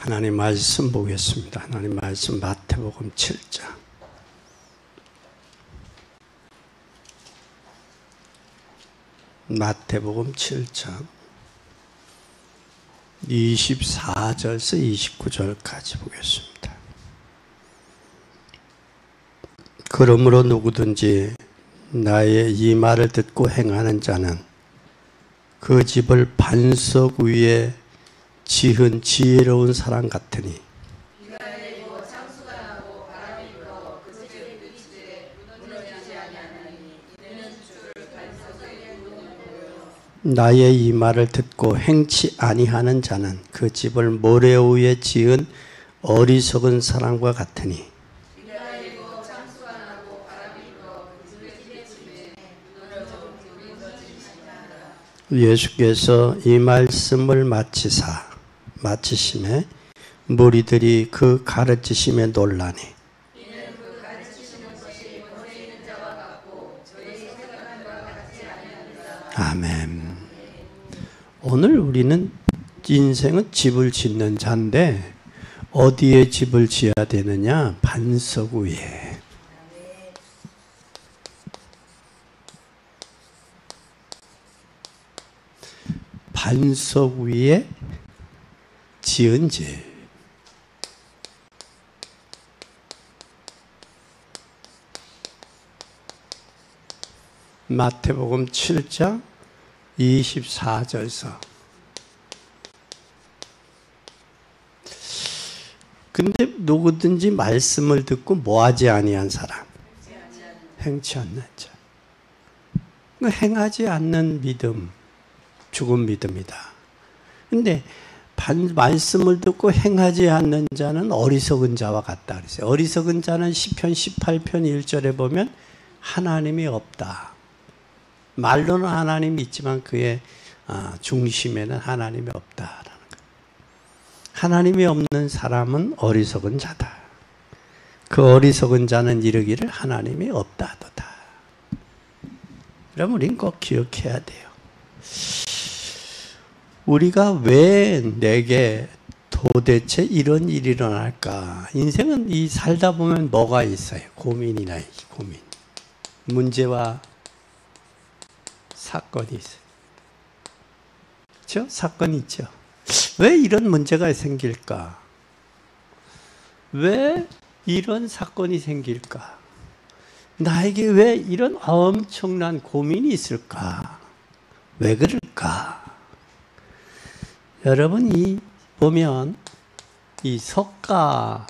하나님 말씀 보겠습니다. 하나님 말씀 마태복음 7장. 마태복음 7장 24절에서 29절까지 보겠습니다. 그러므로 누구든지 나의 이 말을 듣고 행하는 자는 그 집을 반석 위에 지은 지혜로운 사람 같으니 나의 이 말을 듣고 행치 아니하는 자는 그 집을 모래 위에 지은 어리석은 사람과 같으니 예수께서 이 말씀을 마치심에 무리들이 그 가르치심에 놀라니 아멘. 오늘 우리는 인생은 집을 짓는 자인데 어디에 집을 지어야 되느냐? 반석 위에. 반석 위에 지은 집. 마태복음 7장 24절에서. 근데 누구든지 말씀을 듣고 뭐하지 아니한 사람, 행치 않는 자. 행하지 않는 믿음, 죽은 믿음이다. 근데 말씀을 듣고 행하지 않는 자는 어리석은 자와 같다 그랬어요. 어리석은 자는 시편 18편 1절에 보면 하나님이 없다. 말로는 하나님이 있지만 그의 중심에는 하나님이 없다라는 거예요. 하나님이 없는 사람은 어리석은 자다. 그 어리석은 자는 이르기를 하나님이 없다도다. 그럼 우린 꼭 기억해야 돼요. 우리가 왜 내게 도대체 이런 일이 일어날까? 인생은 이 살다 보면 뭐가 있어요? 고민이나 고민. 문제와 사건이 있어요. 그렇죠? 사건이 있죠. 왜 이런 문제가 생길까? 왜 이런 사건이 생길까? 나에게 왜 이런 엄청난 고민이 있을까? 왜 그럴까? 여러분, 보면 이 석가라는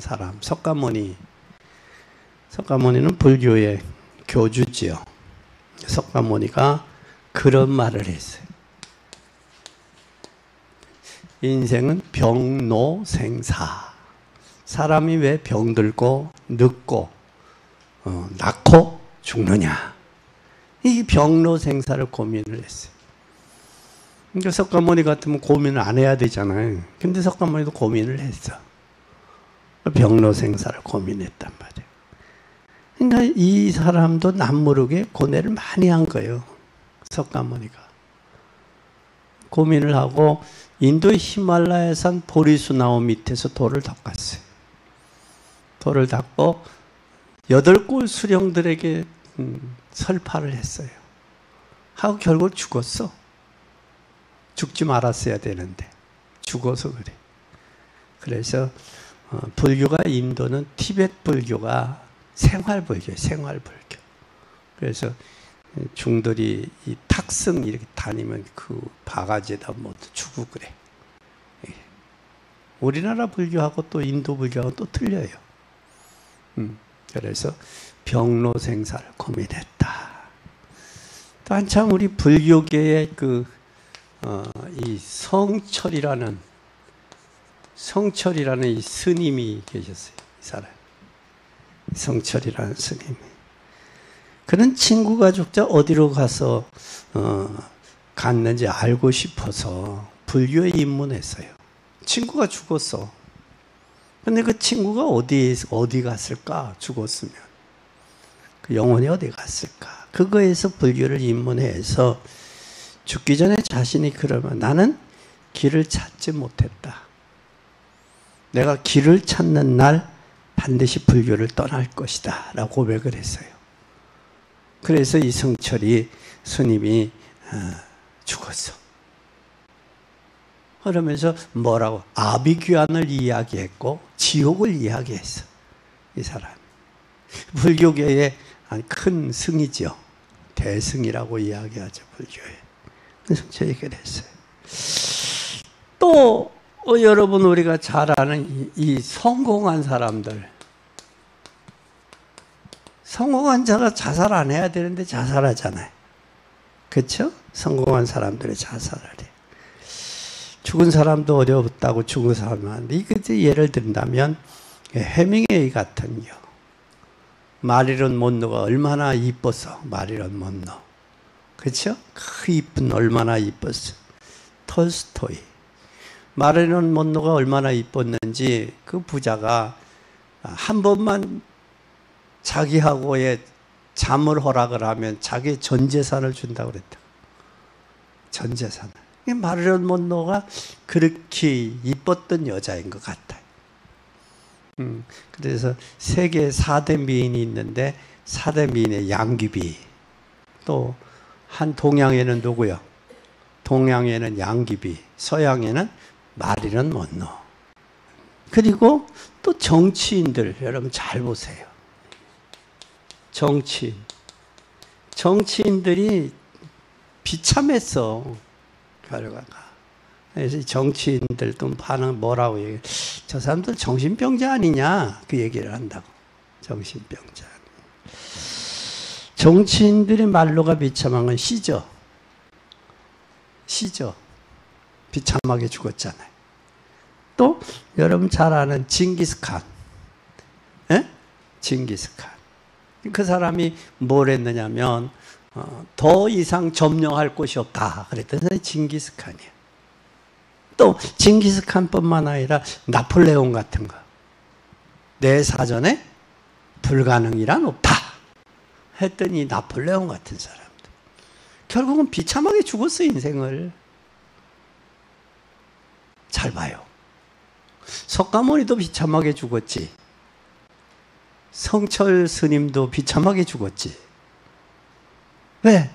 사람, 석가모니는 불교의 교주지요. 석가모니가 그런 말을 했어요. 인생은 병노생사. 사람이 왜 병들고 늙고 낳고 죽느냐. 이 병노생사를 고민을 했어요. 그러니까 석가모니 같으면 고민을 안 해야 되잖아요. 근데 석가모니도 고민을 했어. 병로생사를 고민했단 말이에요. 그러니까 이 사람도 남모르게 고뇌를 많이 한 거예요. 석가모니가. 고민을 하고 인도의 히말라야산 보리수 나무 밑에서 돌을 닦았어요. 돌을 닦고 8꼴 수령들에게 설파를 했어요. 하고 결국 죽었어. 죽지 말았어야 되는데 죽어서 그래. 그래서 불교가 인도는 티베트 불교가 생활불교예요. 생활불교. 그래서 중들이 이 탁승 이렇게 다니면 그 바가지에다 뭐 주고 그래. 우리나라 불교하고 또 인도 불교하고 또 틀려요. 그래서 병로생사를 고민했다. 또 한참 우리 불교계의 이 성철이라는 이 스님이 계셨어요. 이 사람. 성철이라는 스님이. 그는 친구 가족자 어디로 가서 갔는지 알고 싶어서 불교에 입문했어요. 친구가 죽었어. 근데 그 친구가 어디 갔을까? 죽었으면. 그 영혼이 어디 갔을까? 그거에서 불교를 입문해서 죽기 전에 자신이 그러면 나는 길을 찾지 못했다. 내가 길을 찾는 날 반드시 불교를 떠날 것이다 라고 고백을 했어요. 그래서 이승철이 스님이 죽었어. 그러면서 뭐라고? 아비규환을 이야기했고 지옥을 이야기했어. 이 사람. 불교계의 큰 승이죠. 대승이라고 이야기하죠. 불교에. 그래서 저 얘기를 했어요. 또 여러분 우리가 잘 아는 이 성공한 사람들. 성공한 자가 자살 안 해야 되는데 자살하잖아요. 그렇죠? 성공한 사람들이 자살을 해. 죽은 사람도 어렵다고 죽은 사람한테 이게 예를 든다면 해밍웨이 같은 경우. 마릴린 먼로가 얼마나 이뻤어. 마릴린 먼로. 그렇죠? 그 이쁜 얼마나 이뻤어. 톨스토이. 마릴린 먼로가 얼마나 이뻤는지 그 부자가 한 번만 자기하고의 잠을 허락을 하면 자기 전 재산을 준다고 그랬다. 전 재산을. 마릴린 먼로가 그렇게 이뻤던 여자인 것 같아요. 그래서 세계 4대 미인이 있는데 4대 미인의 양귀비. 또 한 동양에는 누구요? 동양에는 양귀비, 서양에는 마릴린 먼로. 그리고 또 정치인들 여러분 잘 보세요. 정치인들이 비참했어. 결과가. 그래서 정치인들도 반응 뭐라고 얘기해. 저 사람들 정신병자 아니냐 그 얘기를 한다고. 정신병자. 정치인들의 말로가 비참한 건 시죠. 비참하게 죽었잖아요. 또 여러분 잘 아는 징기스칸. 예? 징기스칸. 그 사람이 뭘 했느냐면 더 이상 점령할 곳이 없다 그랬더니 징기스칸이에요. 또 징기스칸뿐만 아니라 나폴레옹 같은 거. 내 사전에 불가능이란 없다 했더니 나폴레옹 같은 사람들. 결국은 비참하게 죽었어 인생을. 잘 봐요. 석가모니도 비참하게 죽었지. 성철 스님도 비참하게 죽었지. 왜?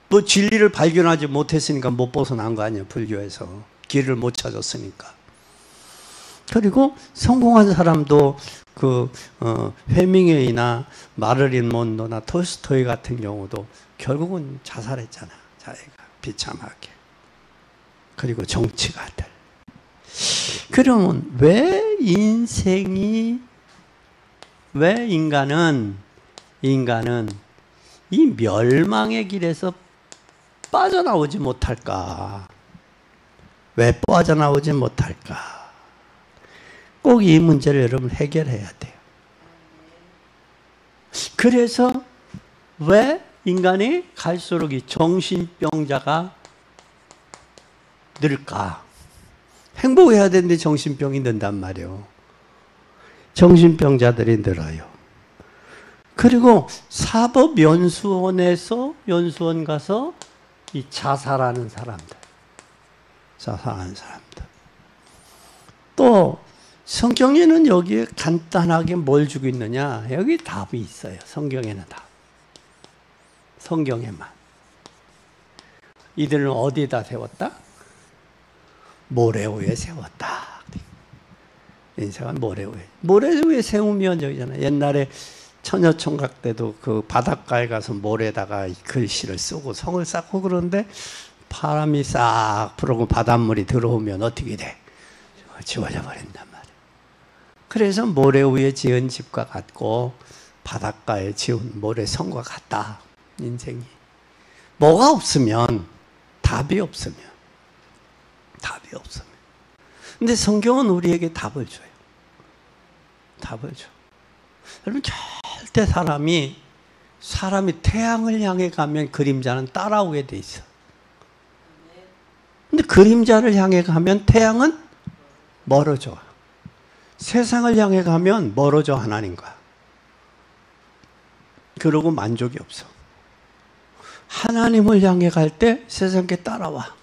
뭐 진리를 발견하지 못했으니까 못 벗어난 거 아니야. 불교에서. 길을 못 찾았으니까. 그리고 성공한 사람도 해밍웨이나 마릴린 먼로나 톨스토이 같은 경우도 결국은 자살했잖아. 자기가 비참하게. 그리고 정치가들. 그러면 왜 인간은 이 멸망의 길에서 빠져나오지 못할까? 왜 빠져나오지 못할까? 꼭 이 문제를 여러분 해결해야 돼요. 그래서 왜 인간이 갈수록 이 정신병자가 늘까? 행복해야 되는데 정신병이 는단 말이에요. 정신병자들이 늘어요. 그리고 사법연수원에서 연수원 가서 이 자살하는 사람들. 또 성경에는 여기에 간단하게 뭘 주고 있느냐? 여기 답이 있어요. 성경에는 답. 성경에만. 이들은 어디에다 세웠다? 모래 위에 세웠다. 인생은 모래 위에. 모래 위에 세우면 저기잖아요. 옛날에 처녀총각 때도 그 바닷가에 가서 모래에다가 글씨를 쓰고 성을 쌓고 그러는데 바람이 싹 불어오고 바닷물이 들어오면 어떻게 돼? 지워져 버린단 말이에요. 그래서 모래 위에 지은 집과 같고 바닷가에 지은 모래성과 같다. 인생이. 뭐가 없으면 답이 없으면. 근데 성경은 우리에게 답을 줘요. 답을 줘. 여러분 절대 사람이 태양을 향해 가면 그림자는 따라오게 돼 있어. 근데 그림자를 향해 가면 태양은 멀어져. 세상을 향해 가면 멀어져 하나님과. 그러고 만족이 없어. 하나님을 향해 갈 때 세상에 따라와.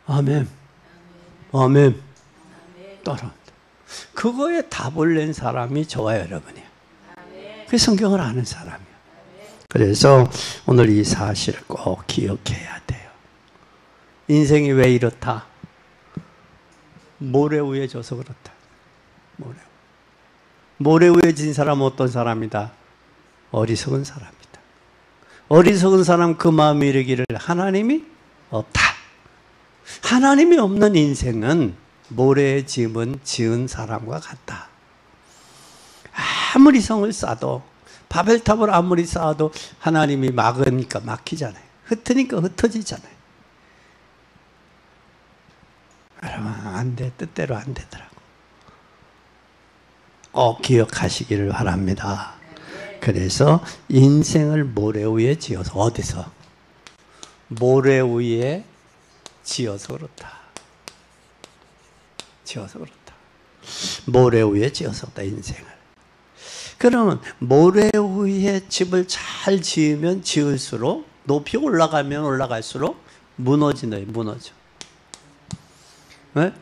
아멘. 아멘. 따라. 그거에 답을 낸 사람이 저와 여러분이에요. 그 성경을 아는 사람이에요. 그래서 오늘 이 사실을 꼭 기억해야 돼요. 인생이 왜 이렇다? 모래 위에 져서 그렇다. 모래 위에 진 사람은 어떤 사람이다? 어리석은 사람이다. 어리석은 사람 그 마음이 이르기를 하나님이 없다. 하나님이 없는 인생은 모래에 지은 사람과 같다. 아무리 성을 쌓아도, 바벨탑을 아무리 쌓아도 하나님이 막으니까 막히잖아요. 흩으니까 흩어지잖아요. 여러분, 안 돼. 뜻대로 안 되더라고. 꼭 기억하시기를 바랍니다. 그래서 인생을 모래 위에 지어서, 어디서? 모래 위에 지어서 그렇다. 지어서 그렇다. 모래 위에 지어서 그렇다, 인생을. 그러면 모래 위에 집을 잘 지으면 지을수록, 높이 올라가면 올라갈수록 무너지네, 무너져.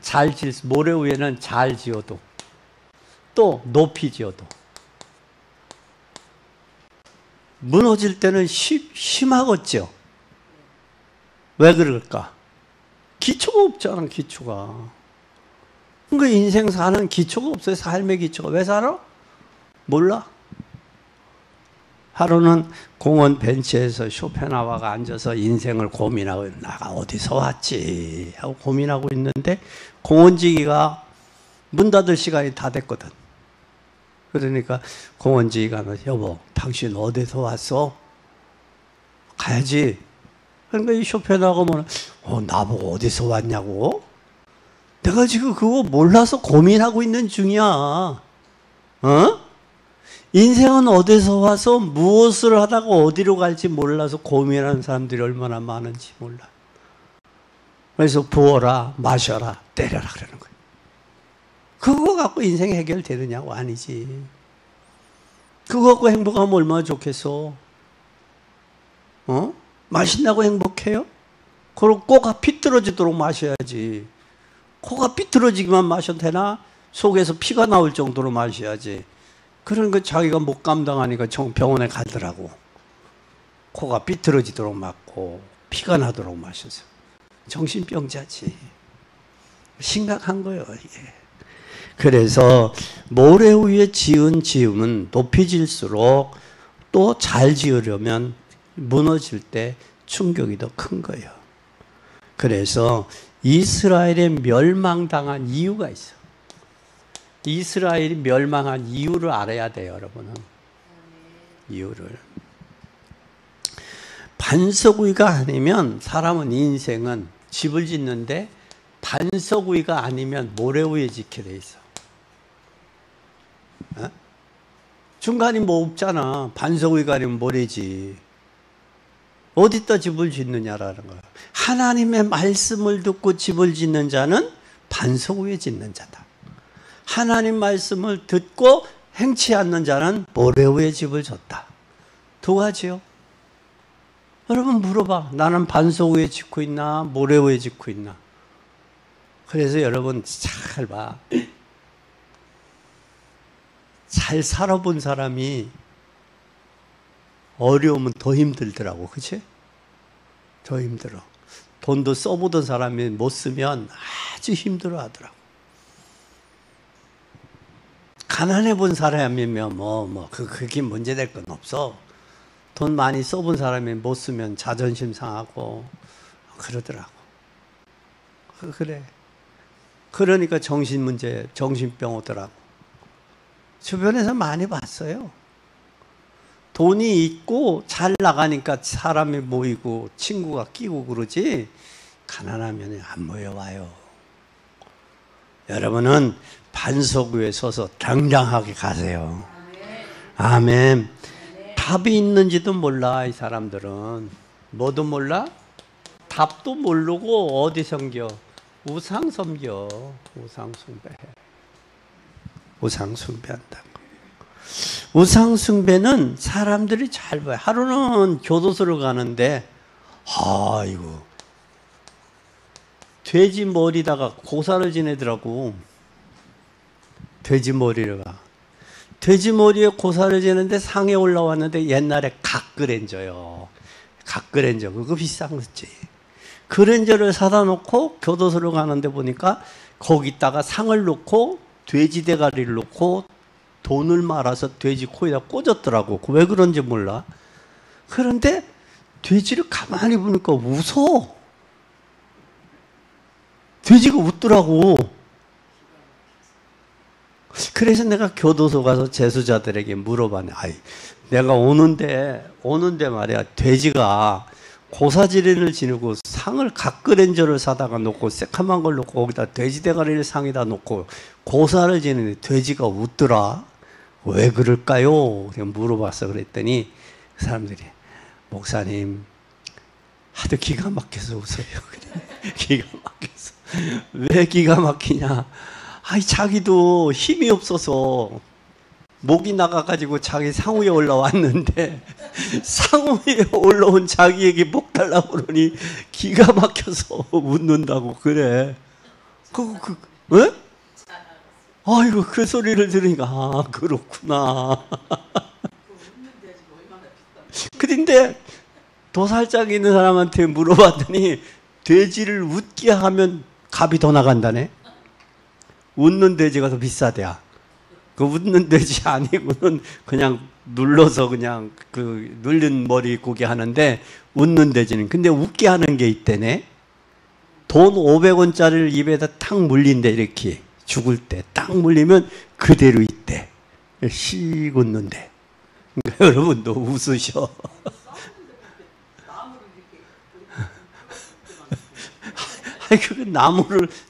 잘 모래 위에는 잘 지어도, 또 높이 지어도 무너질 때는 심하겠죠. 왜 그럴까? 기초가 없잖아, 기초가. 그 인생 사는 기초가 없어요. 삶의 기초가. 왜 살아? 몰라. 하루는 공원 벤치에서 쇼펜하우어가 앉아서 인생을 고민하고, 나가 어디서 왔지 하고 고민하고 있는데 공원지기가 문 닫을 시간이 다 됐거든. 그러니까 공원지기가, 여보, 당신 어디서 왔어? 가야지. 그러니까 이 쇼펜하우어가 나보고 어디서 왔냐고? 내가 지금 그거 몰라서 고민하고 있는 중이야. 어? 인생은 어디서 와서 무엇을 하다가 어디로 갈지 몰라서 고민하는 사람들이 얼마나 많은지 몰라. 그래서 부어라, 마셔라, 때려라 그러는 거예요. 그거 갖고 인생 해결되느냐고? 아니지. 그거 갖고 행복하면 얼마나 좋겠어. 마신다고 행복해요? 그리고 코가 삐뚤어지도록 마셔야지. 코가 삐뚤어지기만 마셔도 되나? 속에서 피가 나올 정도로 마셔야지. 그러니까 자기가 못 감당하니까 병원에 가더라고. 코가 삐뚤어지도록 맞고 피가 나도록 마셔서. 정신병자지. 심각한 거예요, 이게. 그래서 모래 위에 지은 지음은 높이 질수록 또 잘 지으려면 무너질 때 충격이 더 큰 거예요. 그래서 이스라엘에 멸망당한 이유가 있어. 이스라엘이 멸망한 이유를 알아야 돼요, 여러분은. 이유를. 반석 위가 아니면 사람은 인생은 집을 짓는데 반석 위가 아니면 모래 위에 짓게 돼 있어. 중간이 뭐 없잖아. 반석 위가 아니면 모래지. 어디다 집을 짓느냐라는 거야. 하나님의 말씀을 듣고 집을 짓는 자는 반석 위에 짓는 자다. 하나님 말씀을 듣고 행치 않는 자는 모래 위에 집을 졌다. 두 가지요. 여러분 물어봐. 나는 반석 위에 짓고 있나? 모래 위에 짓고 있나? 그래서 여러분 잘 봐. 잘 살아본 사람이 어려우면 더 힘들더라고. 그치? 더 힘들어. 돈도 써보던 사람이 못 쓰면 아주 힘들어 하더라고. 가난해 본 사람이면 그게 문제될 건 없어. 돈 많이 써본 사람이 못 쓰면 자존심 상하고 그러더라고. 그래. 그러니까 정신병 오더라고. 주변에서 많이 봤어요. 돈이 있고 잘 나가니까 사람이 모이고 친구가 끼고 그러지 가난하면 안 모여와요. 여러분은 반석 위에 서서 당당하게 가세요. 아멘. 답이 있는지도 몰라. 이 사람들은 뭐도 몰라? 답도 모르고 어디 섬겨? 우상 섬겨. 우상 숭배해. 우상 숭배한다고. 우상 숭배는 사람들이 잘 봐요. 하루는 교도소를 가는데 아이고 돼지 머리다가 고사를 지내더라고. 돼지 머리가. 돼지 머리에 고사를 지는데 상에 올라왔는데 옛날에 각그랜저요. 각그랜저 그거 비싼 거지. 그랜저를 사다 놓고 교도소를 가는데 보니까 거기다가 상을 놓고 돼지 대가리를 놓고 돈을 말아서 돼지 코에다 꽂았더라고. 왜 그런지 몰라. 그런데 돼지를 가만히 보니까 웃어. 돼지가 웃더라고. 그래서 내가 교도소 가서 재수자들에게 물어봤네. 아이, 내가 오는데 말이야, 돼지가 고사지린을 지르고 상을 각그랜저를 사다가 놓고 새카만 걸 놓고 거기다 돼지 대가리를 상에다 놓고 고사를 지르는데 돼지가 웃더라. 왜 그럴까요? 그냥 물어봤어. 그랬더니 그 사람들이, 목사님 하도 기가 막혀서 웃어요. 기가 막혀서. 왜 기가 막히냐? 아이, 자기도 힘이 없어서 목이 나가가지고 자기 상 위에 올라왔는데 상 위에 올라온 자기에게 목 달라고 그러니 기가 막혀서 웃는다고 그래. 왜? 아이고, 그 소리를 들으니까, 아, 그렇구나. 그런데 도살장에 있는 사람한테 물어봤더니 돼지를 웃게 하면 값이 더 나간다네. 웃는 돼지가 더 비싸대야. 그 웃는 돼지 아니고는 그냥 눌러서 그냥 그 눌린 머리 고개 하는데 웃는 돼지는. 근데 웃게 하는 게 있대네. 돈 500원짜리를 입에다 탁 물린대. 이렇게 죽을 때 딱 물리면 그대로 있대. 씩 웃는데. 그러니까 여러분도 웃으셔. 아니, 그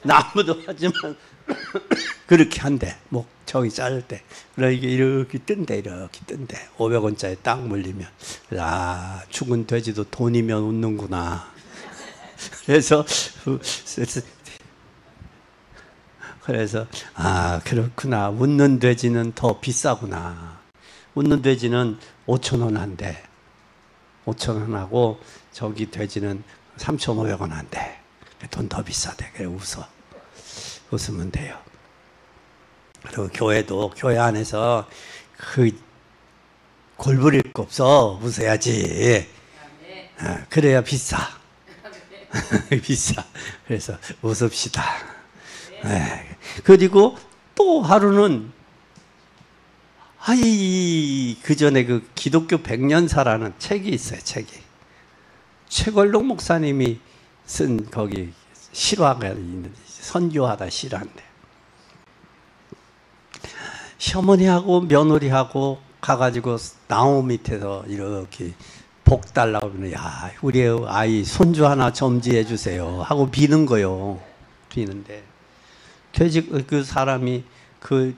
나무도 하지만 그렇게 한대. 목 저기 자를 때. 그러니까 이렇게 뜬대. 500원짜리 딱 물리면. 아, 죽은 돼지도 돈이면 웃는구나. 그래서 아, 그렇구나. 웃는 돼지는 더 비싸구나. 웃는 돼지는 5,000원 한대. 5,000원 하고 저기 돼지는 3,500원 한대. 돈 더 비싸대. 그래 웃으면 돼요. 그리고 교회 안에서 그 골부릴 거 없어. 웃어야지. 그래야 비싸. 비싸. 그래서 웃읍시다. 네. 그리고 또 하루는, 그 전에 그 기독교 100년사라는 책이 있어요, 책이. 최걸록 목사님이 쓴 거기 실화가 있는데, 선교하다 실화인데. 시어머니하고 며느리하고 가가지고 나무 밑에서 이렇게 복 달라고 그러면, 야, 우리 아이 손주 하나 점지해 주세요 하고 비는 거요. 비는데. 돼지 그 사람이 그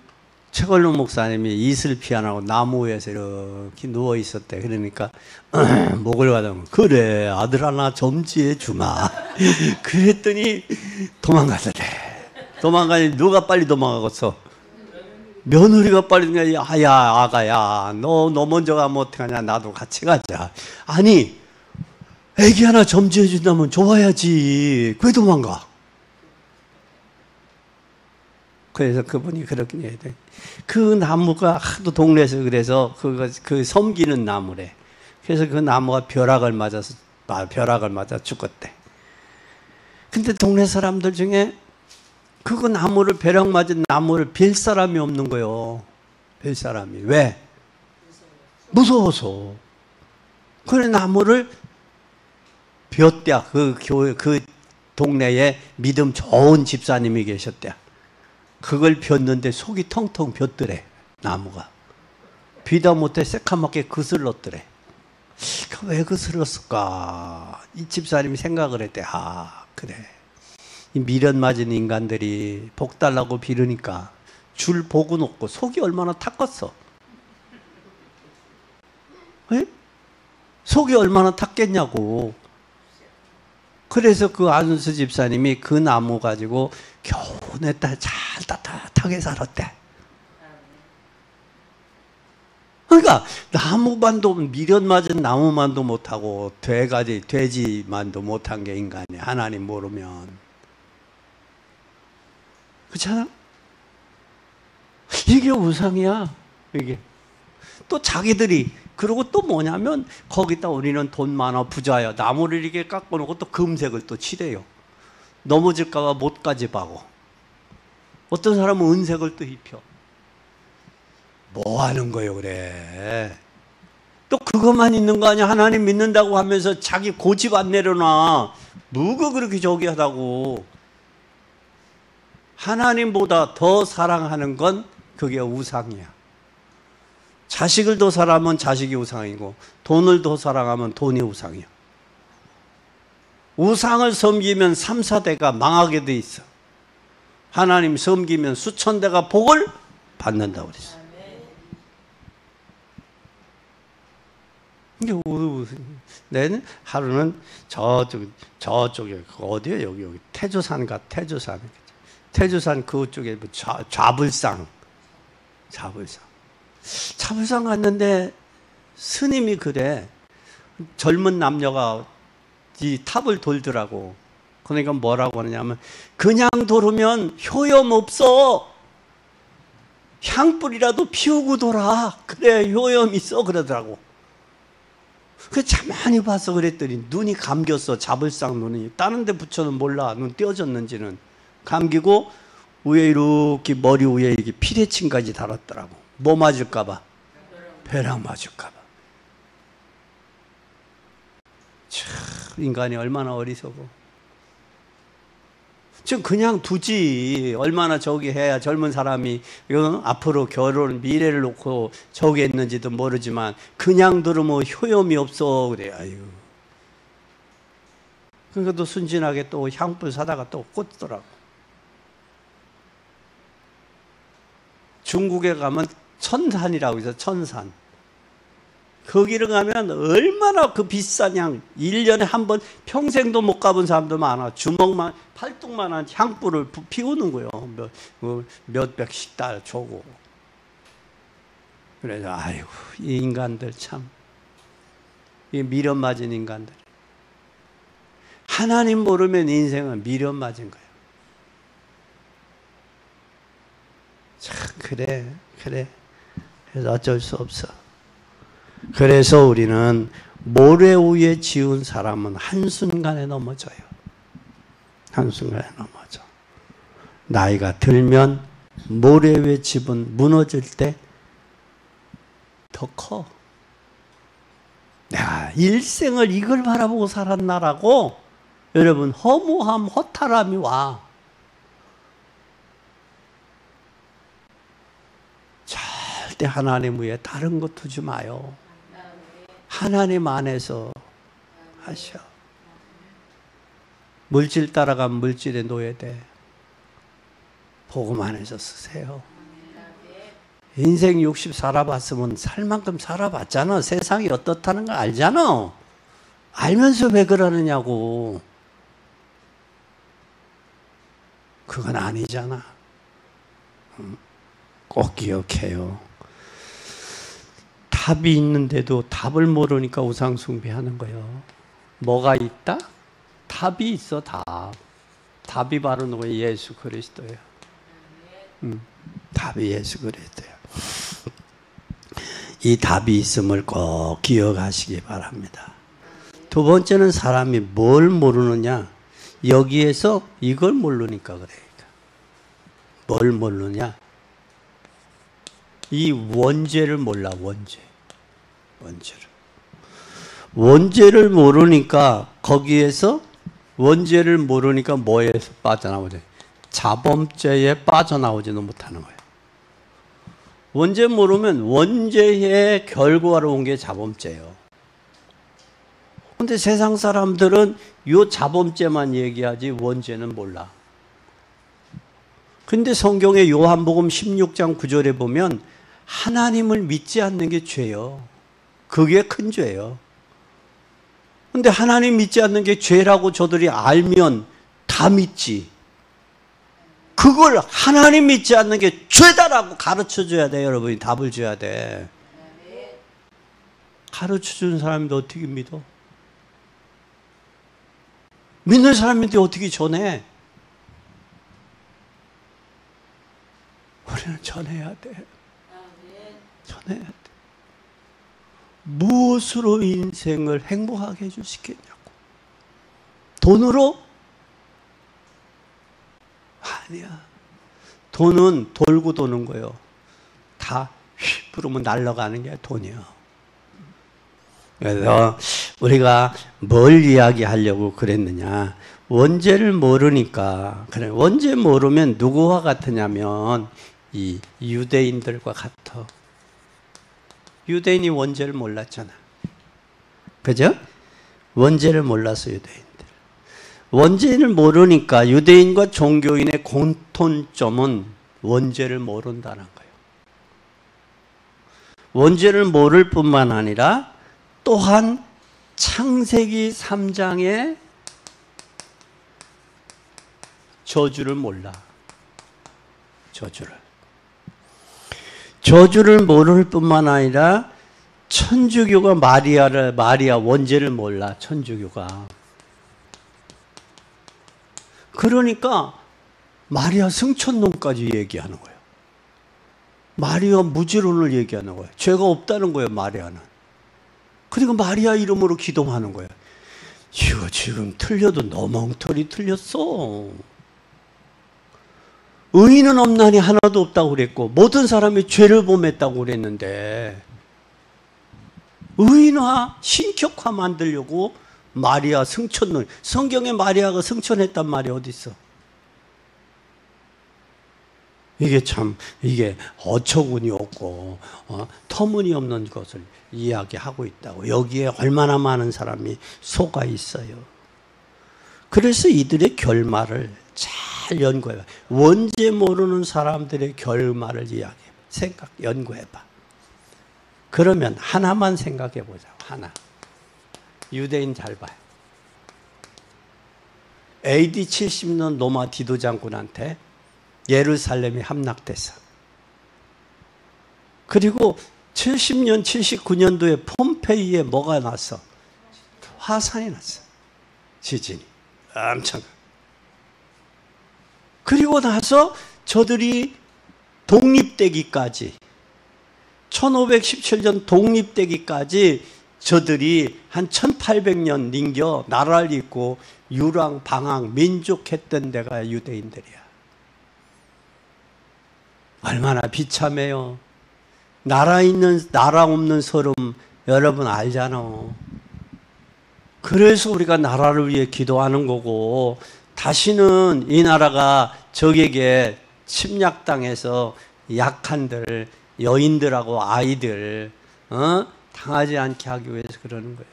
최걸록 목사님이 이슬피 안 하고 나무 위에서 이렇게 누워 있었대. 그러니까 목을 받으면, 그래, 아들 하나 점지해 주마. 그랬더니 도망가더래. 도망가니 누가 빨리 도망가겠어? 며느리가 빨리. 야, 아가야, 너 먼저 가면 어떡하냐? 나도 같이 가자. 아니, 애기 하나 점지해 준다면 좋아야지. 왜 도망가? 그래서 그분이 그렇게 해야 돼. 그 나무가 하도 동네에서 그래서 그 섬기는 나무래. 그래서 그 나무가 벼락을 맞아 죽었대. 근데 동네 사람들 중에 그거 나무를, 벼락 맞은 나무를 빌 사람이 없는 거요. 빌 사람이. 왜? 무서워서. 그래, 나무를 벼대. 그 동네에 믿음 좋은 집사님이 계셨대. 그걸 폈는데 속이 텅텅 폈더래, 나무가. 비다 못해 새카맣게 그슬렀더래. 왜 그슬렀을까? 이 집사님이 생각을 했대. 아, 그래. 이 미련 맞은 인간들이 복 달라고 빌으니까 줄 복은 없고 속이 얼마나 탔겠어. 에? 속이 얼마나 탔겠냐고. 그래서 그 안순수 집사님이 그 나무 가지고 겨우 내 딸 잘 따뜻하게 살았대. 그러니까 나무만도, 미련 맞은 나무만도 못하고 돼지만도 못한 게 인간이야. 하나님 모르면. 그렇잖아? 이게 우상이야. 이게. 또 자기들이 그리고 또 뭐냐면 거기다 우리는 돈 많아 부자야. 나무를 이렇게 깎아놓고 또 금색을 또 칠해요. 넘어질까 봐 못까지 박고. 어떤 사람은 은색을 또 입혀. 뭐 하는 거예요 그래. 또 그것만 있는 거 아니야. 하나님 믿는다고 하면서 자기 고집 안 내려놔. 뭐가 그렇게 저기 하다고. 하나님보다 더 사랑하는 건 그게 우상이야. 자식을 더 사랑하면 자식이 우상이고 돈을 더 사랑하면 돈이 우상이야. 우상을 섬기면 3, 4대가 망하게 돼 있어. 하나님 섬기면 수천 대가 복을 받는다고 그랬어. 내는 하루는 저쪽에 어디야 여기 태조산가 태조산 그쪽에 뭐 좌불상 갔는데 스님이 그래. 젊은 남녀가 이 탑을 돌더라고. 그러니까 뭐라고 하느냐면 그냥 돌으면 효염 없어. 향불이라도 피우고 돌아. 그래 효염 있어 그러더라고. 그 가만히 봐서 그랬더니 눈이 감겼어. 자불상 눈이. 다른 데 붙여는 몰라. 눈 떼어졌는지는. 감기고 위에 이렇게 머리 위에 이렇게 피레침까지 달았더라고. 뭐 맞을까 봐? 벼락 맞을까 봐. 참 인간이 얼마나 어리석어. 지금 그냥 두지. 얼마나 저기 해야 젊은 사람이 앞으로 결혼 미래를 놓고 저기 했는지도 모르지만 그냥 들으면 효염이 없어 그래. 아유. 그러니까 또 순진하게 또 향불 사다가 또 꽂더라고. 중국에 가면 천산이라고 있어. 천산. 거기를 가면 얼마나 그 비싼 향, 1년에 한 번 평생도 못 가본 사람도 많아. 주먹만, 팔뚝만한 향불을 피우는 거예요. 몇백씩 달 줘고. 그래서 아이고 이 인간들 참, 이 미련 맞은 인간들. 하나님 모르면 인생은 미련 맞은 거예요. 참 그래. 그래서 어쩔 수 없어. 그래서 우리는 모래 위에 지은 사람은 한순간에 넘어져요. 한순간에 넘어져. 나이가 들면 모래 위에 집은 무너질 때 더 커. 내가 일생을 이걸 바라보고 살았나라고 여러분 허무함, 허탈함이 와. 절대 하나님 위에 다른 것 두지 마요. 하나님 안에서 하셔. 물질 따라가면 물질에 노예돼. 복음 안에서 쓰세요. 인생 60 살아봤으면 살 만큼 살아봤잖아. 세상이 어떻다는 거 알잖아. 알면서 왜 그러느냐고. 그건 아니잖아. 꼭 기억해요. 답이 있는데도 답을 모르니까 우상 숭배하는 거예요. 뭐가 있다? 답이 있어. 답이 바로 누구예요? 예수 그리스도예요. 답이 예수 그리스도예요. 이 답이 있음을 꼭 기억하시기 바랍니다. 두 번째는 사람이 뭘 모르느냐? 여기에서 이걸 모르니까 그래. 뭘 모르느냐? 이 원죄를 몰라. 원죄를 모르니까 거기에서 원죄를 모르니까 뭐에서 빠져나오지? 자범죄에 빠져나오지도 못하는 거예요. 원죄 모르면 원죄의 결과로 온 게 자범죄예요. 근데 세상 사람들은 요 자범죄만 얘기하지 원죄는 몰라. 근데 성경의 요한복음 16장 9절에 보면 하나님을 믿지 않는 게 죄요. 그게 큰 죄예요. 근데 하나님 믿지 않는 게 죄라고 저들이 알면 다 믿지. 그걸 하나님 믿지 않는 게 죄다라고 가르쳐줘야 돼. 여러분이 답을 줘야 돼. 가르쳐주는 사람인데 어떻게 믿어? 믿는 사람인데 어떻게 전해? 전해야 돼. 전해야 돼. 무엇으로 인생을 행복하게 해줄 수 있겠냐고. 돈으로? 아니야. 돈은 돌고 도는 거예요. 다 휙 부르면 날아가는 게 돈이야. 그래서 우리가 뭘 이야기하려고 그랬느냐. 원죄를 모르니까. 그래, 원죄 모르면 누구와 같으냐면 이 유대인들과 같아. 유대인이 원죄를 몰랐잖아. 그죠? 원죄를 몰라서 유대인들. 원죄를 모르니까 유대인과 종교인의 공통점은 원죄를 모른다는 거예요. 원죄를 모를 뿐만 아니라 또한 창세기 3장의 저주를 몰라. 저주를 모를 뿐만 아니라 천주교가 마리아 원죄를 몰라. 천주교가. 그러니까 마리아 승천론까지 얘기하는 거예요. 마리아 무지론을 얘기하는 거예요. 죄가 없다는 거예요, 마리아는. 그러니까 마리아 이름으로 기도하는 거예요. 이거 지금 틀려도 너무 엉터리 틀렸어. 의인은 없나니 하나도 없다고 그랬고 모든 사람이 죄를 범했다고 그랬는데 의인화, 신격화 만들려고 마리아 승천론. 성경에 마리아가 승천했단 말이 어디 있어? 이게 어처구니 없고 터무니없는 것을 이야기하고 있다고. 여기에 얼마나 많은 사람이 속아 있어요. 그래서 이들의 결말을 잘 연구해봐. 원죄 모르는 사람들의 결말을 연구해봐. 그러면 하나만 생각해보자. 하나. 유대인 잘 봐요. AD 70년 로마 디도 장군한테 예루살렘이 함락됐어. 그리고 70년, 79년도에 폼페이에 뭐가 났어? 화산이 났어. 지진이. 엄청. 그리고 나서 저들이 독립되기까지 1517년 독립되기까지 저들이 한 1800년 닝겨 나라를 잇고 유랑, 방황, 민족했던 데가 유대인들이야. 얼마나 비참해요. 나라 없는 서름 여러분 알잖아. 그래서 우리가 나라를 위해 기도하는 거고 다시는 이 나라가 적에게 침략당해서 약한들, 여인들하고 아이들 당하지 않게 하기 위해서 그러는 거예요.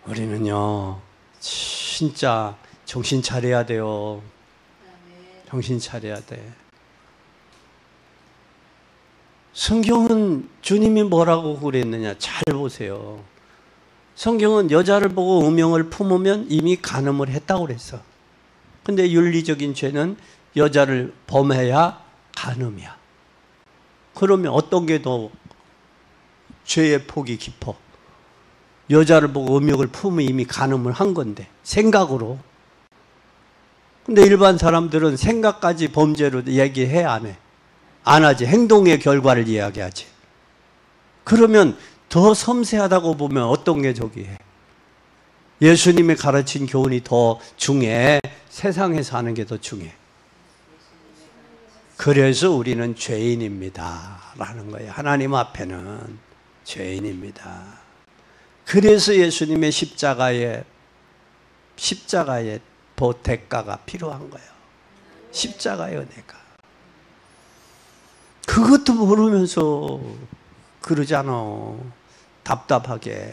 우리는요 진짜 정신 차려야 돼요. 정신 차려야 돼. 성경은 주님이 뭐라고 그랬느냐 잘 보세요. 성경은 여자를 보고 음영을 품으면 이미 간음을 했다고 그랬어. 근데 윤리적인 죄는 여자를 범해야 간음이야. 그러면 어떤 게 더 죄의 폭이 깊어? 여자를 보고 음욕을 품으면 이미 간음을 한 건데 생각으로. 근데 일반 사람들은 생각까지 범죄로 얘기해 안 해? 안 하지. 행동의 결과를 이야기하지. 그러면 더 섬세하다고 보면 어떤 게 저기 해? 예수님이 가르친 교훈이 더 중요해? 세상에서 하는 게 더 중요해? 그래서 우리는 죄인입니다 라는 거예요. 하나님 앞에는 죄인입니다. 그래서 예수님의 십자가의 대가가 필요한 거예요. 십자가의 은혜가. 그것도 모르면서 그러잖아. 답답하게.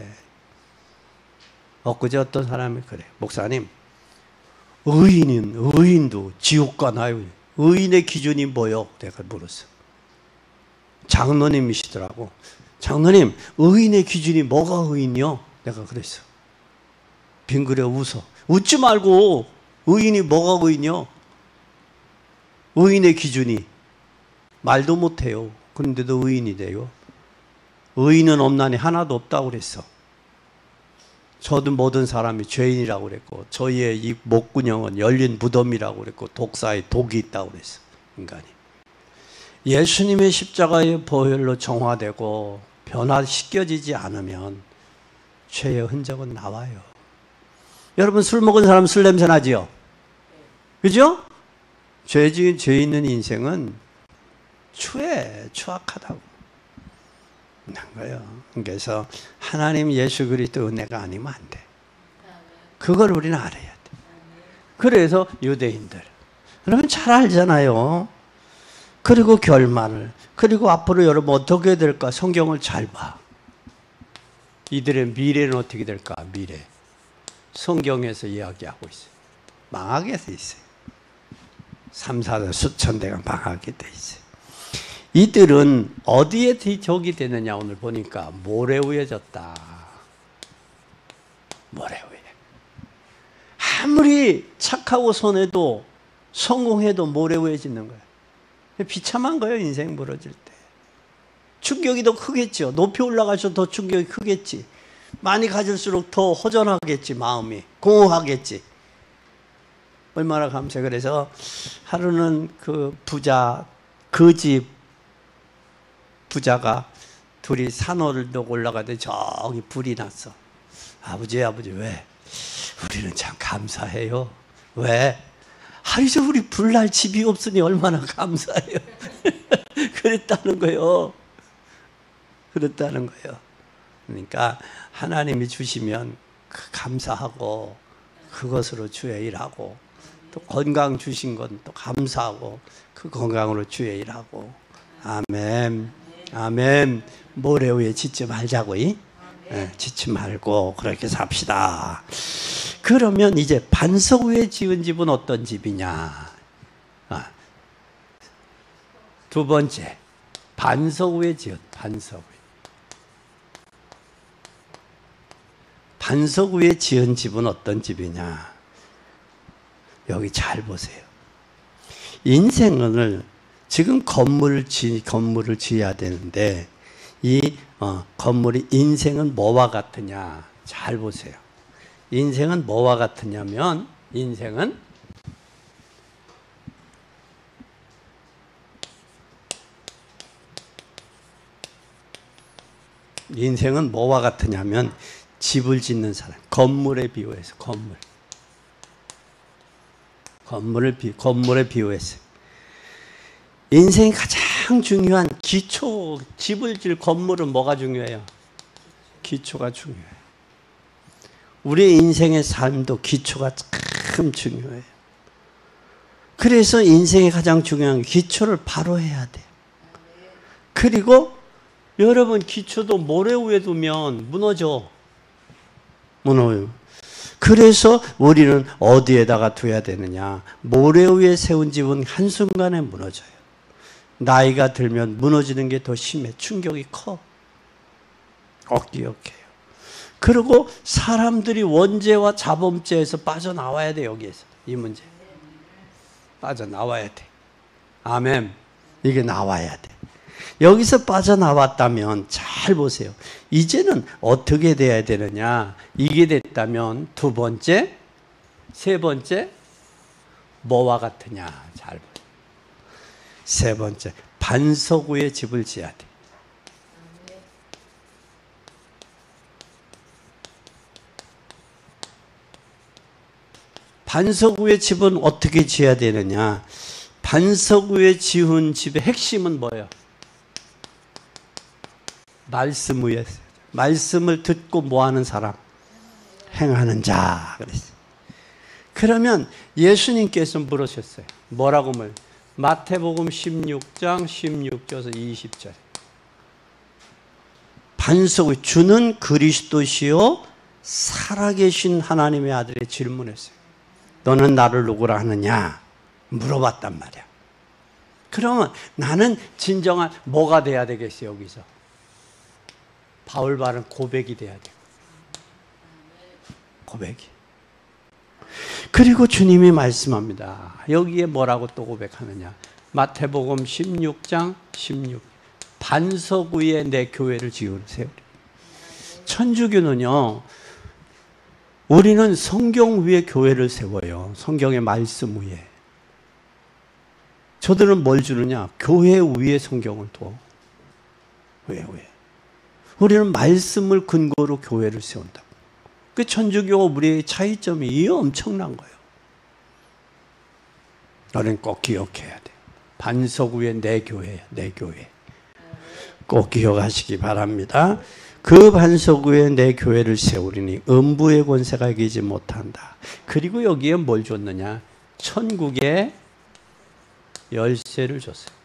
엊그제 어떤 사람이 그래. 목사님, 의인도 지옥 가나요? 의인의 기준이 뭐요? 내가 물었어. 장로님이시더라고. 장로님, 의인의 기준이 뭐가 의인이요? 내가 그랬어. 빙그레 웃어. 웃지 말고 의인이 뭐가 의인이요? 의인의 기준이 말도 못해요. 그런데도 의인이 돼요. 의인은 없나니 하나도 없다고 그랬어. 저도 모든 사람이 죄인이라고 그랬고 저희의 이 목구녕은 열린 무덤이라고 그랬고 독사에 독이 있다고 그랬어. 인간이. 예수님의 십자가의 보혈로 정화되고 변화시켜지지 않으면 죄의 흔적은 나와요. 여러분 술 먹은 사람 술 냄새 나지요? 그죠? 죄 있는 인생은 추악하다고 난 거예요. 그래서 하나님 예수 그리스도 은혜가 아니면 안 돼. 그걸 우리는 알아야 돼. 그래서 유대인들 여러분 잘 알잖아요. 그리고 결말을, 그리고 앞으로 여러분 어떻게 될까? 성경을 잘 봐. 이들의 미래는 어떻게 될까? 미래 성경에서 이야기하고 있어요. 망하게 돼 있어요. 3, 4대 수천 대가 망하게 돼 있어요. 이들은 어디에 적이 되느냐? 오늘 보니까 모래 위에 졌다. 모래 위에. 아무리 착하고 선해도 성공해도 모래 위에 짓는 거예요. 비참한 거예요. 인생 무너질 때. 충격이 더 크겠죠. 높이 올라갈수록 더 충격이 크겠지. 많이 가질수록 더 허전하겠지. 마음이 공허하겠지. 얼마나 감사해. 그래서 하루는 그 부자, 그 집 부자가 둘이 산호를 놓고 올라가더니 저기 불이 났어. 아버지 왜? 우리는 참 감사해요. 왜? 이제 우리 불날 집이 없으니 얼마나 감사해요. 그랬다는 거예요. 그랬다는 거예요. 그러니까 하나님이 주시면 감사하고 그것으로 주의 일하고 또 건강 주신 건 또 감사하고 그 건강으로 주의 일하고. 아멘. 아멘. 모래 위에 짓지 말자고. 네, 짓지 말고 그렇게 삽시다. 그러면 이제 반석 위에 지은 집은 어떤 집이냐? 두 번째, 반석 위에 지은 반석 위에. 반석 위에 지은 집은 어떤 집이냐? 여기 잘 보세요. 인생을 지금 건물을 지어야 되는데 이 건물이 인생은 뭐와 같으냐? 잘 보세요. 인생은 뭐와 같으냐면 인생은 뭐와 같으냐면 집을 짓는 사람, 건물에 비유해서 건물에 비유했어요. 인생이 가장 중요한 기초, 집을 질 건물은 뭐가 중요해요? 기초가 중요해요. 우리 인생의 삶도 기초가 참 중요해요. 그래서 인생의 가장 중요한 기초를 바로 해야 돼요. 그리고 여러분 기초도 모래 위에 두면 무너져요. 그래서 우리는 어디에다가 둬야 되느냐? 모래 위에 세운 집은 한순간에 무너져요. 나이가 들면 무너지는 게 더 심해. 충격이 커. 꼭 기억해요. 그리고 사람들이 원죄와 자범죄에서 빠져나와야 돼. 여기에서 이 문제 빠져나와야 돼. 아멘. 이게 나와야 돼. 여기서 빠져나왔다면 잘 보세요. 이제는 어떻게 돼야 되느냐? 이게 됐다면 두 번째, 세 번째 뭐와 같으냐? 잘 보세요. 세 번째, 반석 위에 집을 지어야 돼. 반석 위에 집은 어떻게 지어야 되느냐? 반석 위에 지은 집의 핵심은 뭐예요? 말씀 위에. 말씀을 듣고 뭐하는 사람? 행하는 자. 그랬어요. 그러면 예수님께서 물으셨어요. 뭐라고 말? 마태복음 16장 16절에서 20절. 반석 위 주는 그리스도시요 살아계신 하나님의 아들이 질문했어요. 너는 나를 누구라 하느냐? 물어봤단 말이야. 그러면 나는 진정한 뭐가 돼야 되겠어요? 여기서 바울 말은 고백이 돼야 돼요. 고백이. 그리고 주님이 말씀합니다. 여기에 뭐라고 또 고백하느냐? 마태복음 16장 16. 반석 위에 내 교회를 지으세요. 천주교는요, 우리는 성경 위에 교회를 세워요. 성경의 말씀 위에. 저들은 뭘 주느냐? 교회 위에 성경을 둬. 왜? 우리는 말씀을 근거로 교회를 세운다. 그 천주교 우리의 차이점이 이 엄청난 거예요. 너는 꼭 기억해야 돼. 반석 위에 내 교회야, 내 교회. 꼭 기억하시기 바랍니다. 그 반석 위에 내 교회를 세우리니 음부의 권세가 이기지 못한다. 그리고 여기에 뭘 줬느냐? 천국의 열쇠를 줬어요.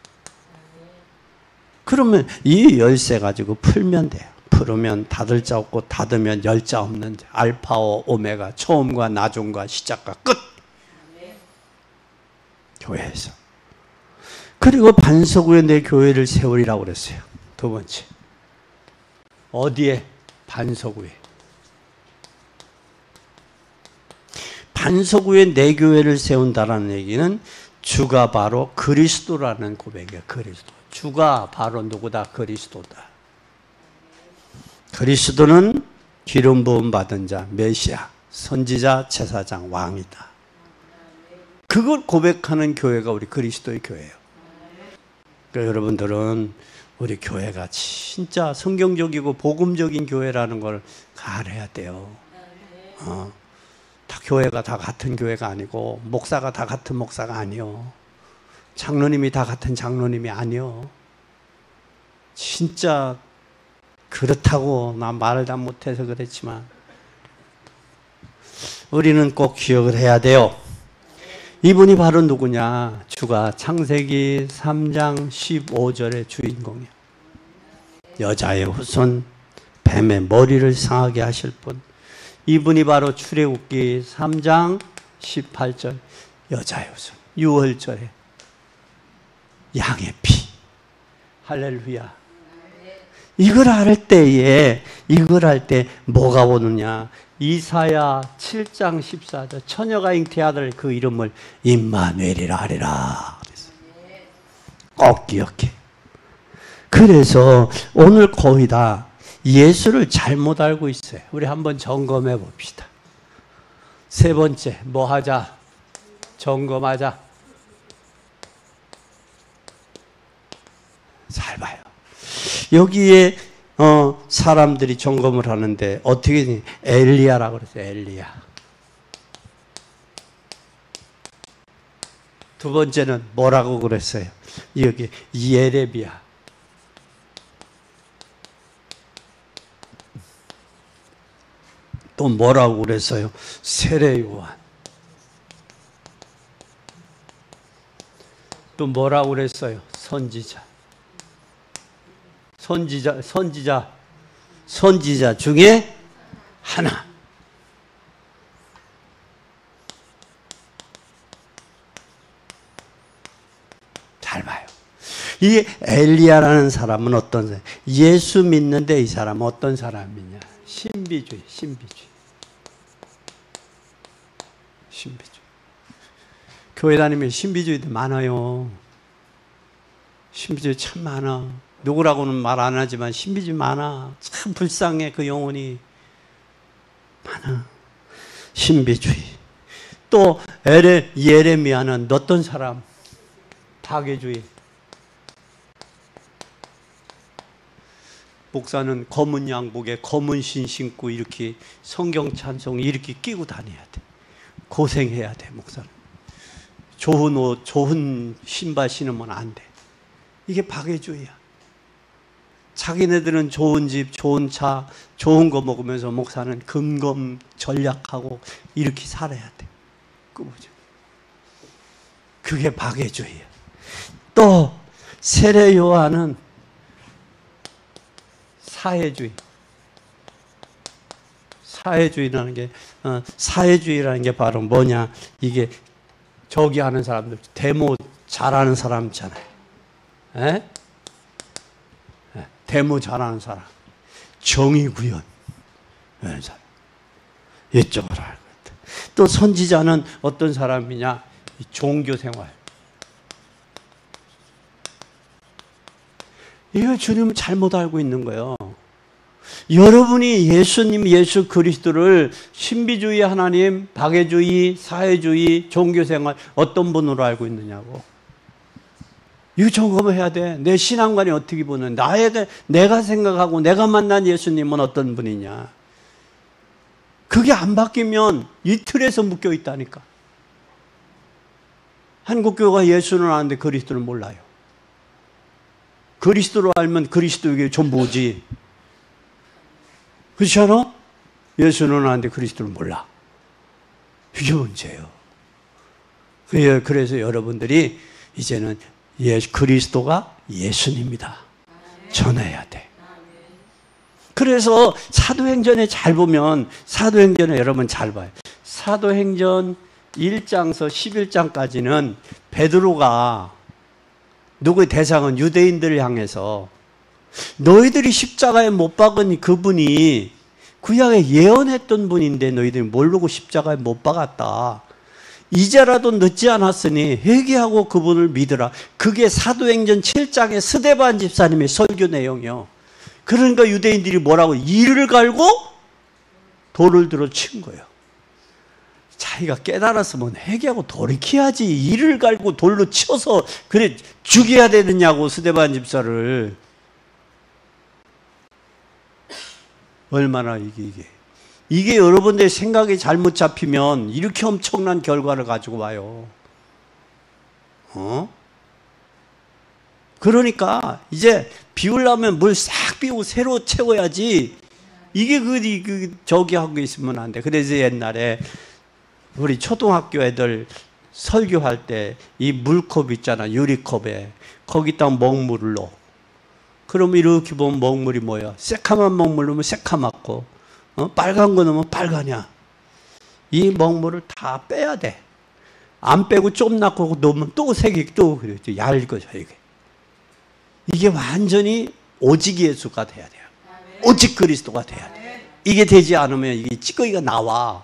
그러면 이 열쇠 가지고 풀면 돼요. 풀으면 닫을 자 없고 닫으면 열 자 없는 알파와 오메가, 처음과 나중과 시작과 끝. 교회에서. 그리고 반석 위에 내 교회를 세우리라고 그랬어요. 두 번째. 어디에? 반석 위에. 반석 위에 내 교회를 세운다라는 얘기는 주가 바로 그리스도라는 고백이에요. 그리스도. 주가 바로 누구다? 그리스도다. 그리스도는 기름 부음 받은 자, 메시아, 선지자, 제사장, 왕이다. 그걸 고백하는 교회가 우리 그리스도의 교회예요. 그러니까 여러분들은 우리 교회가 진짜 성경적이고 복음적인 교회라는 걸 알아야 돼요. 다 교회가 다 같은 교회가 아니고 목사가 다 같은 목사가 아니요. 장로님이 다 같은 장로님이 아니요. 진짜 그렇다고 나 말을 다 못해서 그랬지만 우리는 꼭 기억을 해야 돼요. 이분이 바로 누구냐? 주가 창세기 3장 15절의 주인공이에요. 여자의 후손, 뱀의 머리를 상하게 하실 분. 이분이 바로 출애굽기 3장 18절 여자의 후손. 6월절에 양의 피. 할렐루야. 이걸 할 때에 뭐가 오느냐? 이사야 7장 14절 처녀가 잉태하들 그 이름을 임마누엘이라 하리라. 꼭 기억해. 그래서 오늘 거의 다 예수를 잘못 알고 있어요. 우리 한번 점검해 봅시다. 세 번째, 뭐 하자? 점검하자. 잘 봐요. 여기에 사람들이 점검을 하는데 어떻게 엘리야라고 그랬어요. 엘리야. 두 번째는 뭐라고 그랬어요? 여기 예레미야. 또 뭐라고 그랬어요? 세례 요한. 또 뭐라고 그랬어요? 선지자. 선지자 중에 하나. 잘 봐요. 이 엘리야라는 사람은 어떤 사람? 예수 믿는데 이 사람은 어떤 사람이냐? 신비주의. 교회 다니면 신비주의도 많아요. 신비주의 참 많아. 누구라고는 말 안 하지만 신비주의 많아. 참 불쌍해. 그 영혼이 많아. 신비주의. 또 예레미야는 어떤 사람? 파괴주의. 목사는 검은 양복에 검은 신 신고 이렇게 성경 찬송 이렇게 끼고 다녀야 돼. 고생해야 돼, 목사는. 좋은 옷, 좋은 신발 신으면 안 돼. 이게 파괴주의야. 자기네들은 좋은 집, 좋은 차, 좋은 거 먹으면서 목사는 금검 전략하고 이렇게 살아야 돼. 그거죠. 그게 파괴주의야. 또 세례 요한은 사회주의라는 게 바로 뭐냐? 이게 저기 하는 사람들, 데모 잘하는 사람 있잖아요. 에? 데모 잘하는 사람, 정의구현 이런 사람, 이쪽으로 알고 있다. 또 선지자는 어떤 사람이냐? 종교생활. 이거 주님은 잘못 알고 있는 거예요. 여러분이 예수님, 예수 그리스도를 신비주의 하나님, 박애주의, 사회주의, 종교생활 어떤 분으로 알고 있느냐고. 이거 점검해야 돼. 내 신앙관이 어떻게 보는, 내가 생각하고 내가 만난 예수님은 어떤 분이냐. 그게 안 바뀌면 이 틀에서 묶여 있다니까. 한국교회가 예수는 아는데 그리스도를 몰라요. 그리스도로 알면 그리스도에게 전부지. 그렇지 않아? 예수는 아는데 그리스도를 몰라. 이게 문제예요. 그래서 여러분들이 이제는 그리스도가 예수님이다 전해야 돼. 그래서 사도행전에 잘 보면, 사도행전에 여러분 잘 봐요. 사도행전 1장서 11장까지는 베드로가, 누구의 대상은 유대인들을 향해서 너희들이 십자가에 못 박은 그분이 구약에 예언했던 분인데 너희들이 모르고 십자가에 못 박았다. 이제라도 늦지 않았으니 회개하고 그분을 믿으라. 그게 사도행전 7장의 스데반 집사님의 설교 내용이요. 그러니까 유대인들이 뭐라고? 이를 갈고 돌을 들어 친 거예요. 자기가 깨달았으면 회개하고 돌이켜야지. 이를 갈고 돌로 쳐서 그래 죽여야 되느냐고, 스데반 집사를. 얼마나 이게 여러분들의 생각이 잘못 잡히면 이렇게 엄청난 결과를 가지고 와요. 그러니까 이제 비우려면 물 싹 비우고 새로 채워야지. 이게 저기 하고 있으면 안 돼. 그래서 옛날에 우리 초등학교 애들 설교할 때 이 물컵 있잖아, 유리컵에. 거기다 먹물을 넣어. 그러면 이렇게 보면 먹물이 뭐야? 새카만 먹물 넣으면 새카맣고, 빨간 거 넣으면 빨가냐. 이 먹물을 다 빼야 돼. 안 빼고 좀 넣고 넣으면 또 색이 또 얇아져. 이게 완전히 오직 예수가 돼야 돼요. 오직 그리스도가 돼야 돼. 이게 되지 않으면 이게 찌꺼기가 나와.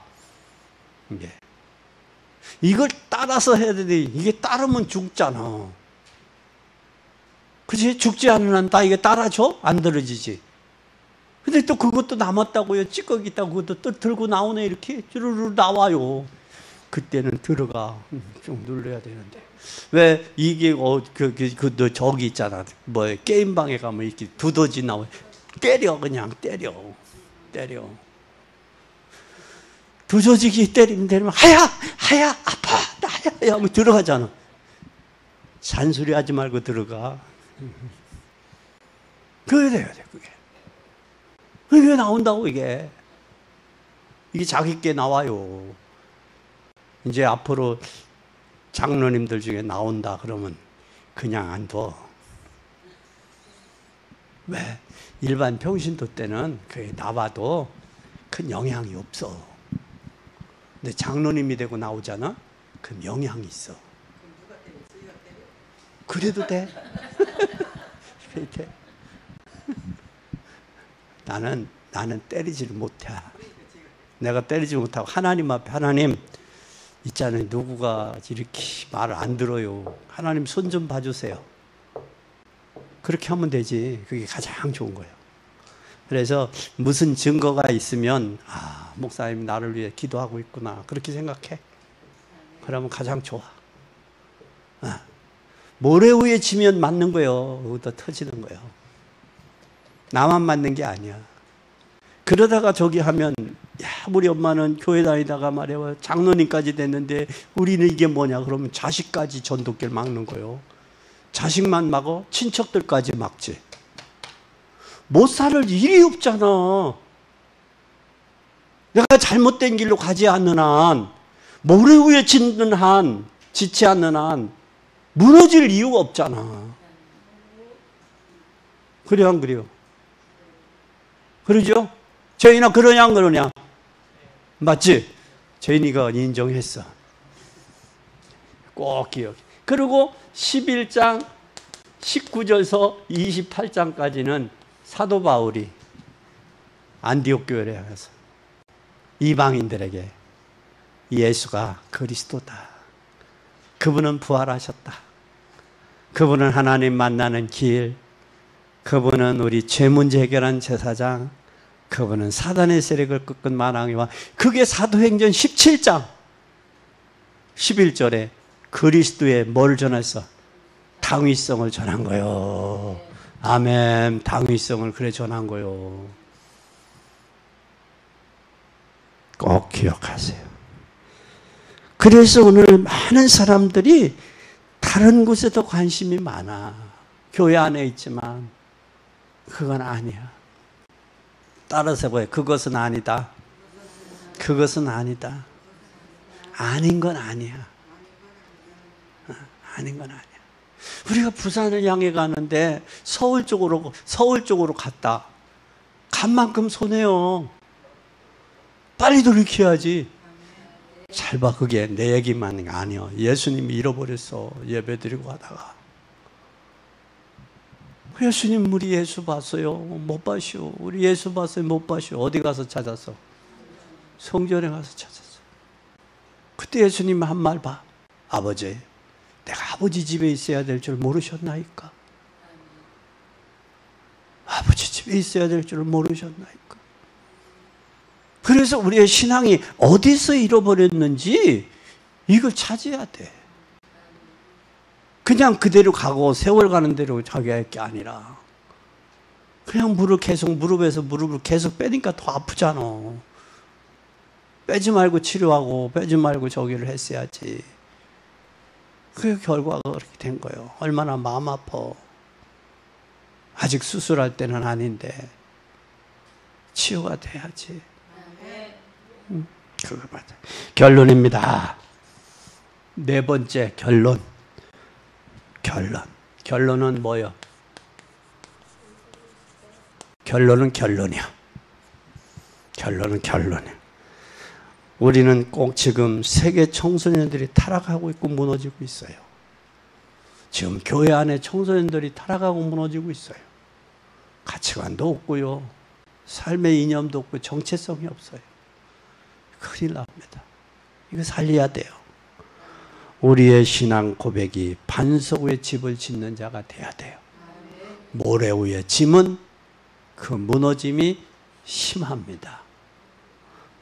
이걸 따라서 해야 되는데 이게 따르면 죽잖아. 그치? 죽지 않는 한 다 이게 따라줘? 안 들어지지. 근데 또 그것도 남았다고요. 찌꺼기 있다고 그것도 또 들고 나오네. 이렇게 주르르 나와요. 그때는 들어가. 좀 눌러야 되는데. 왜 이게 저기 있잖아. 뭐 게임방에 가면 이렇게 두더지 나와요. 때려, 그냥 때려. 두더지기 때리면 하야 아파 나야 하면 들어가잖아. 잔소리 하지 말고 들어가. 그게 돼야 돼. 그게 나온다고. 이게 자기께 나와요. 이제 앞으로 장로님들 중에 나온다 그러면 그냥 안 둬. 왜? 일반 평신도 때는 그게 나와도 큰 영향이 없어. 근데 장로님이 되고 나오잖아? 그럼 영향이 있어. 그래도 돼. 나는 때리지를 못해. 내가 때리지 못하고 하나님 앞에, 하나님 있잖아요. 누구가 이렇게 말을 안 들어요. 하나님 손 좀 봐주세요. 그렇게 하면 되지. 그게 가장 좋은 거예요. 그래서 무슨 증거가 있으면 목사님 나를 위해 기도하고 있구나. 그렇게 생각해. 그러면 가장 좋아. 모래 위에 지면 맞는 거예요. 그것도 터지는 거예요. 나만 맞는 게 아니야. 그러다가 저기 하면, 우리 엄마는 교회 다니다가 말이야 장로님까지 됐는데 우리는 이게 뭐냐 그러면 자식까지 전도길 막는 거예요. 자식만 막어? 친척들까지 막지. 못 살 일이 없잖아. 내가 잘못된 길로 가지 않는 한, 모래 위에 짓지 않는 한 무너질 이유가 없잖아. 그래 안 그래요? 그러죠? 저희나 그러냐 안 그러냐? 맞지? 저희니가 인정했어. 꼭 기억해. 그리고 11장 19절서 28장까지는 사도 바울이 안디옥 교회에 가서 이방인들에게 예수가 그리스도다. 그분은 부활하셨다. 그분은 하나님 만나는 길. 그분은 우리 죄 문제 해결한 제사장. 그분은 사단의 세력을 꺾은 만왕의 왕. 그게 사도행전 17장 11절에 그리스도의 뭘 전했어? 당위성을 전한 거요. 아멘. 당위성을 그래 전한 거요. 꼭 기억하세요. 그래서 오늘 많은 사람들이 다른 곳에도 관심이 많아. 교회 안에 있지만 그건 아니야. 따라서 뭐예요? 그것은 아니다. 그것은 아니다. 아닌 건 아니야. 아닌 건 아니야. 우리가 부산을 향해 가는데 서울 쪽으로 갔다. 간 만큼 손해요. 빨리 돌이켜야지. 잘 봐, 그게 내 얘기만 아니야. 예수님이 잃어버렸어. 예배 드리고 가다가. 예수님, 우리 예수 봤어요? 못 봤슈. 우리 예수 봤어요? 못 봤슈. 어디 가서 찾았어? 성전에 가서 찾았어. 그때 예수님 한 말 봐. 아버지, 내가 아버지 집에 있어야 될 줄 모르셨나이까? 아버지 집에 있어야 될 줄 모르셨나이까? 그래서 우리의 신앙이 어디서 잃어버렸는지 이걸 찾아야 돼. 그냥 그대로 가고 세월 가는 대로 자기가 할 게 아니라 그냥 무릎에서 무릎을 계속 빼니까 더 아프잖아. 빼지 말고 치료하고 빼지 말고 저기를 했어야지. 그 결과가 그렇게 된 거예요. 얼마나 마음 아파. 아직 수술할 때는 아닌데 치유가 돼야지. 그거 맞아. 결론입니다. 네 번째 결론. 결론은 뭐요? 결론은 결론이야. 결론은 결론이야. 우리는 꼭 지금 세계 청소년들이 타락하고 있고 무너지고 있어요. 지금 교회 안에 청소년들이 타락하고 무너지고 있어요. 가치관도 없고요. 삶의 이념도 없고 정체성이 없어요. 큰일 납니다. 이거 살려야 돼요. 우리의 신앙 고백이 반석 위에 집을 짓는 자가 돼야 돼요. 모래 위에 짐은 그 무너짐이 심합니다.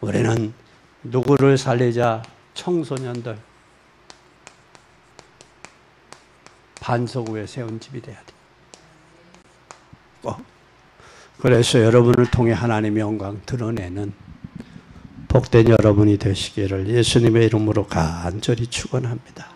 우리는 누구를 살리자? 청소년들. 반석 위에 세운 집이 돼야 돼요. 그래서 여러분을 통해 하나님의 영광 드러내는 복된 여러분이 되시기를 예수님의 이름으로 간절히 축원합니다.